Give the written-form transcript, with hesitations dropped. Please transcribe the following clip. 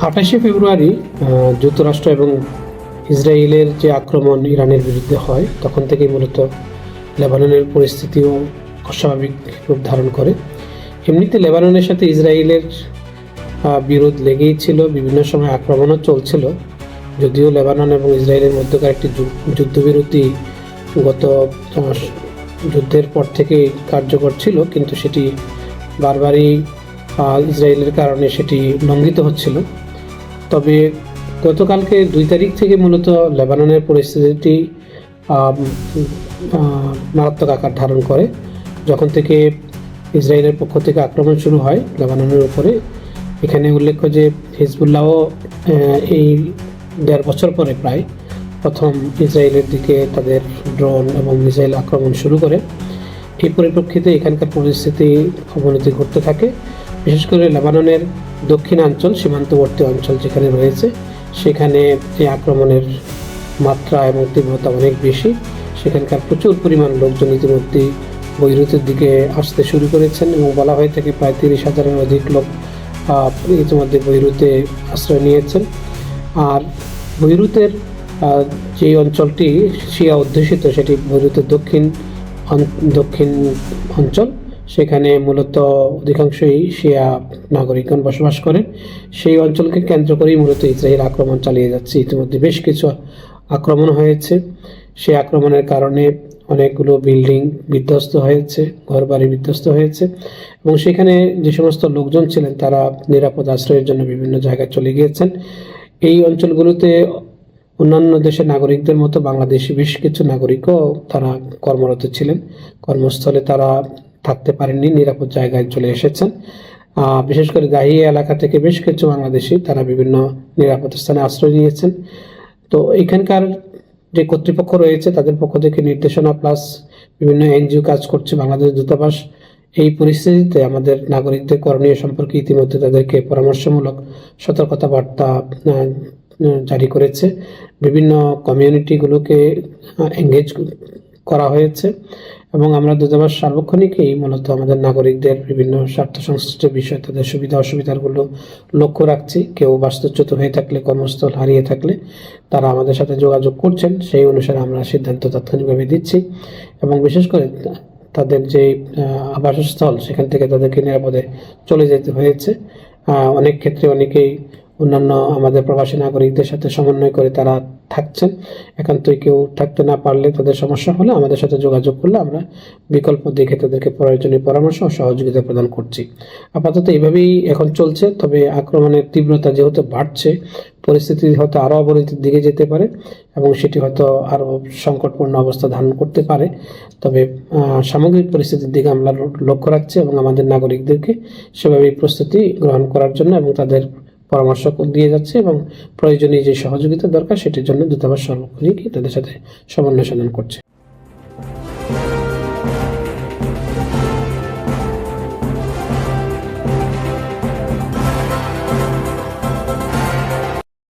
28শে ফেব্রুয়ারি যুক্তরাষ্ট্র এবং ইসরায়েলের যে আক্রমণ ইরানের বিরুদ্ধে হয় তখন থেকেই মূলত লেবাননের পরিস্থিতিও অস্বাভাবিক রূপ ধারণ করে। এমনিতে লেবাননের সাথে ইসরায়েলের বিরোধ লেগেই ছিল, বিভিন্ন সময় আক্রমণও চলছিল। যদিও লেবানন এবং ইসরায়েলের মধ্যকার একটি যুদ্ধবিরতি গত যুদ্ধের পর থেকে কার্যকর ছিল, কিন্তু সেটি বারবারই ইসরায়েলের কারণে সেটি লঙ্ঘিত হচ্ছিল। তবে গতকালকে 2 তারিখ থেকে মূলত লেবাননের পরিস্থিতি মারাত্মক আকার ধারণ করে। যখন থেকে ইসরায়েলের পক্ষ থেকে আক্রমণ শুরু হয় লেবাননের উপরে, এখানে উল্লেখ্য যে হিজবুল্লাহও এই 1.5 বছর পরে প্রায় প্রথম ইসরায়েলের দিকে তাদের ড্রোন এবং মিসাইল আক্রমণ শুরু করে। এই পরিপ্রেক্ষিতে এখানকার পরিস্থিতি অবনতি ঘটতে থাকে। বিশেষ করে লেবাননের দক্ষিণাঞ্চল, সীমান্তবর্তী অঞ্চল যেখানে রয়েছে, সেখানে এই আক্রমণের মাত্রা এবং তীব্রতা অনেক বেশি। সেখানকার প্রচুর পরিমাণ লোকজন ইতিমধ্যেই বৈরুতের দিকে আসতে শুরু করেছেন এবং বলা হয়ে থাকে প্রায় 30,000-এর অধিক লোক ইতিমধ্যে বৈরুতে আশ্রয় নিয়েছেন। আর বৈরুতের যে অঞ্চলটি শিয়া অধ্যুষিত, সেটি বৈরুতের দক্ষিণ অঞ্চল। সেখানে মূলত অধিকাংশই শিয়া নাগরিকগণ বসবাস করেন। সেই অঞ্চলকে কেন্দ্র করেই মূলত ইসরায়েল আক্রমণ চালিয়ে যাচ্ছে। ইতিমধ্যে বেশ কিছু আক্রমণ হয়েছে। সেই আক্রমণের কারণে অনেকগুলো বিল্ডিং বিধ্বস্ত হয়েছে, ঘরবাড়ি বিধ্বস্ত হয়েছে এবং সেখানে যে সমস্ত লোকজন ছিলেন তারা নিরাপদ আশ্রয়ের জন্য বিভিন্ন জায়গায় চলে গিয়েছেন। এই অঞ্চলগুলোতে অন্যান্য দেশের নাগরিকদের মতো বাংলাদেশি বেশ কিছু নাগরিকও তারা কর্মরত ছিলেন। কর্মস্থলে তারা থাকতে পারেননি, নিরাপদ জায়গায় চলে এসেছেন। বিশেষ করে দাহিয়া এলাকা থেকে বেশ কিছু বাংলাদেশি তারা বিভিন্ন নিরাপদ স্থানে আশ্রয় নিয়েছেন। তো এখানকার যে কর্তৃপক্ষ রয়েছে তাদের পক্ষ থেকে নির্দেশনা প্লাস বিভিন্ন এনজিও কাজ করছে, বাংলাদেশ দূতাবাস এই পরিস্থিতিতে আমাদের নাগরিকদের করণীয় সম্পর্কে ইতিমধ্যে তাদেরকে পরামর্শমূলক সতর্কতা বার্তা জারি করেছে। বিভিন্ন কমিউনিটিগুলোকে এঙ্গেজ করা হয়েছে এবং আমরা দূতাবাস সার্বক্ষণিকই মূলত আমাদের নাগরিকদের বিভিন্ন স্বার্থ সংশ্লিষ্ট বিষয়, তাদের সুবিধা অসুবিধাগুলো লক্ষ্য রাখছি। কেউ বাস্তুচ্যুত হয়ে থাকলে, কর্মস্থল হারিয়ে থাকলে তারা আমাদের সাথে যোগাযোগ করছেন, সেই অনুসারে আমরা সিদ্ধান্ত তাৎক্ষণিকভাবে দিচ্ছি এবং বিশেষ করে তাদের যে আবাসস্থল সেখান থেকে তাদেরকে নিরাপদে চলে যেতে হয়েছে। অনেক ক্ষেত্রে অনেকেই অন্যান্য আমাদের প্রবাসী নাগরিকদের সাথে সমন্বয় করে তারা থাকছেন। একান্তই কেউ থাকতে না পারলে, তাদের সমস্যা হলে আমাদের সাথে যোগাযোগ করলে আমরা বিকল্প দেখে তাদেরকে প্রয়োজনীয় পরামর্শ ও সহযোগিতা প্রদান করছি। আপাতত এইভাবেই এখন চলছে। তবে আক্রমণের তীব্রতা যেহেতু বাড়ছে, পরিস্থিতি হয়তো আরও অবনতির দিকে যেতে পারে এবং সেটি হয়তো আরও সংকটপূর্ণ অবস্থা ধারণ করতে পারে। তবে সামগ্রিক পরিস্থিতির দিকে আমরা লক্ষ্য রাখছি এবং আমাদের নাগরিকদেরকে সেভাবেই প্রস্তুতি গ্রহণ করার জন্য এবং তাদের পরামর্শ দিয়ে যাচ্ছে এবং প্রয়োজনীয় যে সহযোগিতা দরকার সেটির জন্য দূতাবাস সর্বক্ষণিকই তাদের সাথে সমন্বয় সাধন করছে।